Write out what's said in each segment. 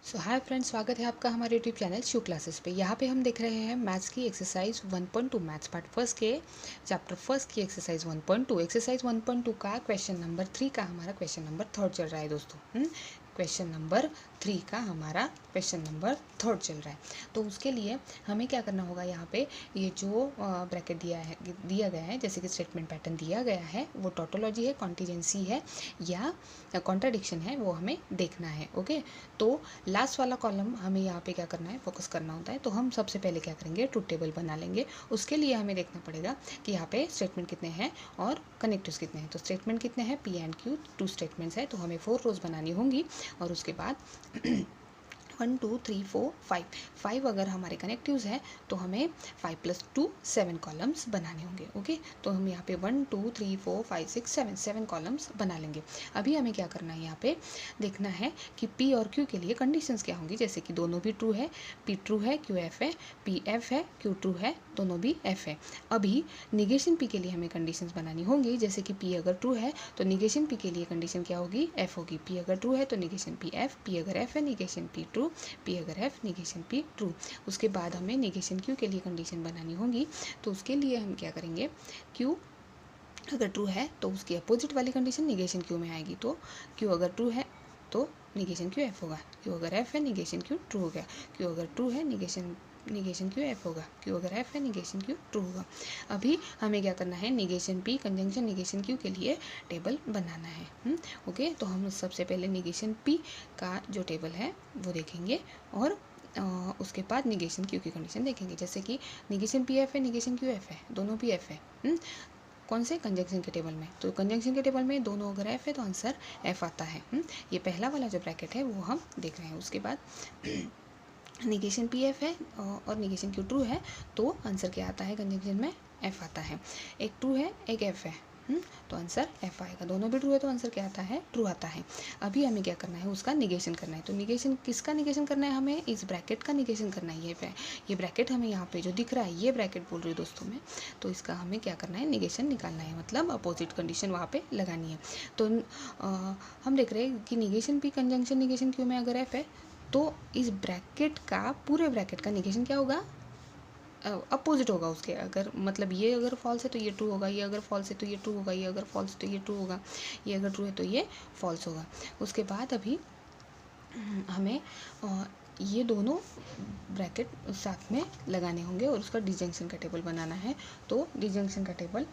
सो hi friends, स्वागत है आपका हमारे यूट्यूब चैनल शिव क्लासेस पे। यहाँ पे हम देख रहे हैं मैथ्स की एक्सरसाइज 1.2 मैथ्स पार्ट फर्स्ट के चैप्टर फर्स्ट की एक्सरसाइज 1.2। एक्सरसाइज 1.2 का क्वेश्चन नंबर 3 का हमारा क्वेश्चन नंबर थर्ड चल रहा है दोस्तों। क्वेश्चन नंबर 3 का हमारा क्वेश्चन नंबर थर्ड चल रहा है। तो उसके लिए हमें क्या करना होगा, यहाँ पे ये जो ब्रैकेट दिया गया है, जैसे कि स्टेटमेंट पैटर्न दिया गया है, वो टोटोलॉजी है, कॉन्टीजेंसी है या कॉन्ट्राडिक्शन है, वो हमें देखना है। ओके, तो लास्ट वाला कॉलम हमें यहाँ पे क्या करना है, फोकस करना होता है। तो हम सबसे पहले क्या करेंगे, ट्रूथ टेबल बना लेंगे। उसके लिए हमें देखना पड़ेगा कि यहाँ पे स्टेटमेंट कितने हैं और कनेक्टिव्स कितने हैं। तो स्टेटमेंट कितने हैं, पी एंड क्यू, 2 स्टेटमेंट्स है, तो हमें 4 रोज बनानी होंगी। और उसके बाद 1 2 3 4 5 अगर हमारे कनेक्टिव्स हैं तो हमें 5 + 2 7 कॉलम्स बनाने होंगे। ओके, तो हम यहाँ पे 1 2 3 4 5 6 7 कॉलम्स बना लेंगे। अभी हमें क्या करना है, यहाँ पे देखना है कि पी और क्यू के लिए कंडीशंस क्या होंगी। जैसे कि दोनों भी ट्रू है, पी ट्रू है, क्यू एफ है, पी एफ है, क्यू ट्रू है, दोनों भी एफ है। अभी निगेशन पी के लिए हमें कंडीशंस बनानी होंगी। जैसे कि पी अगर ट्रू है तो निगेशन पी के लिए कंडीशन क्या होगी, एफ होगी। पी अगर ट्रू है तो निगेशन पी एफ, पी अगर एफ है निगेशन पी ट्रू, पी अगर एफ निगेशन पी ट्रू। उसके बाद हमें निगेशन क्यू के लिए कंडीशन बनानी होगी। तो उसके लिए हम क्या करेंगे, क्यू अगर ट्रू है तो उसकी अपोजिट वाली कंडीशन निगेशन क्यू में आएगी। तो क्यू अगर ट्रू है तो निगेशन क्यू एफ होगा, क्यू अगर एफ है निगेशन क्यू ट्रू हो गया, क्यू अगर ट्रू है निगेशन क्यू एफ होगा, क्यू अगर एफ है निगेशन क्यू ट्रू होगा। अभी हमें क्या करना है, negation P conjunction negation Q के लिए टेबल बनाना है। ओके, तो हम सबसे पहले निगेशन पी का जो टेबल है वो देखेंगे और उसके बाद निगेशन क्यू की कंडीशन देखेंगे। जैसे कि निगेशन पी एफ है निगेशन क्यू एफ है, दोनों भी एफ है। कौन से, कंजंक्शन के टेबल में। तो कंजंक्शन के टेबल में दोनों अगर एफ है तो आंसर एफ आता है। ये पहला वाला जो ब्रैकेट है वो हम देख रहे हैं। उसके बाद निगेशन पी एफ है और निगेशन क्यू ट्रू है तो आंसर क्या आता है, कंजंक्शन में एफ आता है। एक ट्रू है एक एफ है, तो आंसर एफ आएगा। दोनों भी ट्रू है तो आंसर क्या आता है, ट्रू आता है। अभी हमें क्या करना है, उसका निगेशन करना है। तो निगेशन किसका निगेशन करना है, हमें इस ब्रैकेट का निगेशन करना है। ये ब्रैकेट हमें यहाँ पे जो दिख रहा है, ये ब्रैकेट बोल रही हूँ दोस्तों मैं। तो इसका हमें क्या करना है, निगेशन निकालना है, मतलब अपोजिट कंडीशन वहाँ पे लगानी है। तो हम देख रहे हैं कि negation P conjunction negation Q में अगर एफ है तो इस ब्रैकेट का, पूरे ब्रैकेट का निगेशन क्या होगा, अपोजिट होगा उसके। अगर मतलब ये अगर फॉल्स है तो ये ट्रू होगा, ये अगर फॉल्स है तो ये ट्रू होगा, ये अगर फॉल्स है तो ये ट्रू होगा, ये अगर ट्रू है तो ये फॉल्स होगा। उसके बाद अभी हमें ये दोनों ब्रैकेट साथ में लगाने होंगे और उसका डिजंक्शन का टेबल बनाना है। तो डिजंक्शन का table,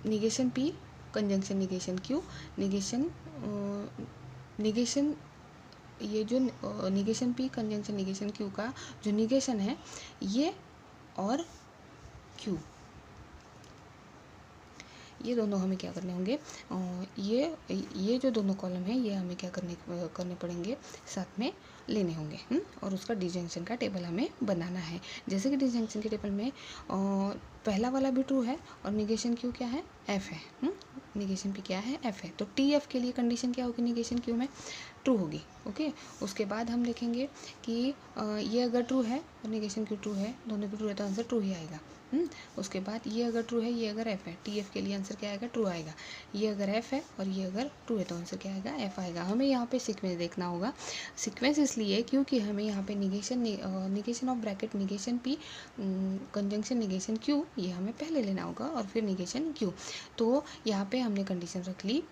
negation P conjunction negation Q, negation ये जो negation P conjunction negation Q का जो निगेशन है, ये और ये दोनों हमें क्या करने होंगे, ये जो दोनों कॉलम हैं ये हमें क्या करने पड़ेंगे, साथ में लेने होंगे। और उसका डिजंक्शन का टेबल हमें बनाना है। जैसे कि डिजंक्शन के टेबल में पहला वाला भी ट्रू है और निगेशन क्यू क्या है, एफ है। निगेशन पी क्या है, एफ है। तो टी एफ के लिए कंडीशन क्या होगी, निगेशन क्यू में ट्रू होगी। ओके, उसके बाद हम देखेंगे कि ये अगर ट्रू है और निगेशन क्यू ट्रू है, दोनों भी ट्रू है तो आंसर ट्रू ही आएगा। उसके बाद ये अगर ट्रू है, ये अगर एफ है, टी एफ के लिए आंसर क्या आएगा, ट्रू आएगा। ये अगर एफ है और ये अगर ट्रू है तो आंसर क्या आएगा, एफ आएगा। हमें यहाँ पे सीक्वेंस देखना होगा। सीक्वेंस इसलिए क्योंकि हमें यहाँ पे negation of bracket negation P conjunction negation Q, ये हमें पहले लेना होगा और फिर निगेशन क्यू। तो यहाँ पे हमने कंडीशन रख ली,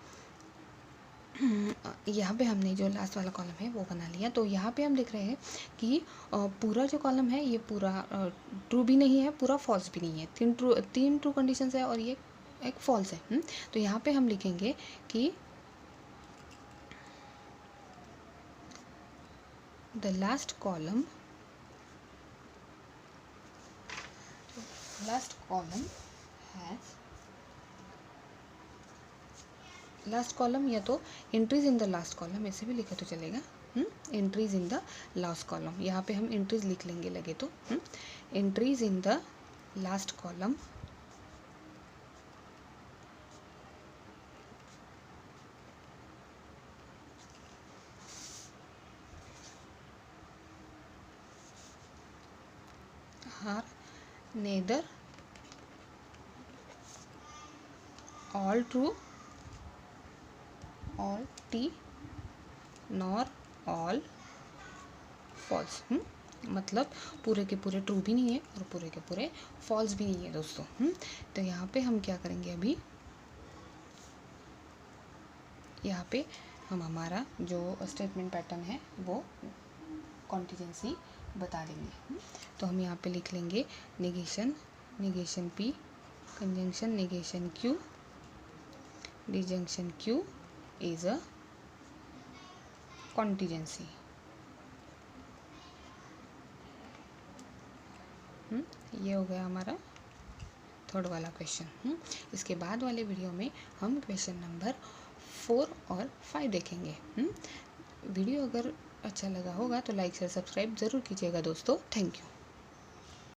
यहाँ पे हमने जो लास्ट वाला कॉलम है वो बना लिया। तो यहाँ पे हम देख रहे हैं कि पूरा जो कॉलम है ये पूरा ट्रू भी नहीं है, पूरा फॉल्स भी नहीं है। तीन ट्रू कंडीशंस है और ये एक फॉल्स है। तो यहाँ पे हम लिखेंगे कि the last column has last column, या तो entries in the last column, ऐसे भी लिखा तो चलेगा। Entries in the last column, यहाँ पे हम एंट्रीज लिख लेंगे लगे तो। Entries in the last column are neither all true, all t, nor all false. मतलब पूरे के पूरे ट्रू भी नहीं है और पूरे के पूरे फॉल्स भी नहीं है दोस्तों। तो यहाँ पे हम क्या करेंगे, अभी यहाँ पे हम हमारा जो स्टेटमेंट पैटर्न है वो कॉन्टिजेंसी बता देंगे। तो हम यहाँ पे लिख लेंगे negation, negation P, conjunction negation Q, disjunction Q is a contingency. ये हो गया हमारा थर्ड वाला क्वेश्चन। इसके बाद वाले वीडियो में हम क्वेश्चन नंबर 4 और 5 देखेंगे। वीडियो अगर अच्छा लगा होगा तो लाइक शेयर सब्सक्राइब ज़रूर कीजिएगा दोस्तों। Thank you.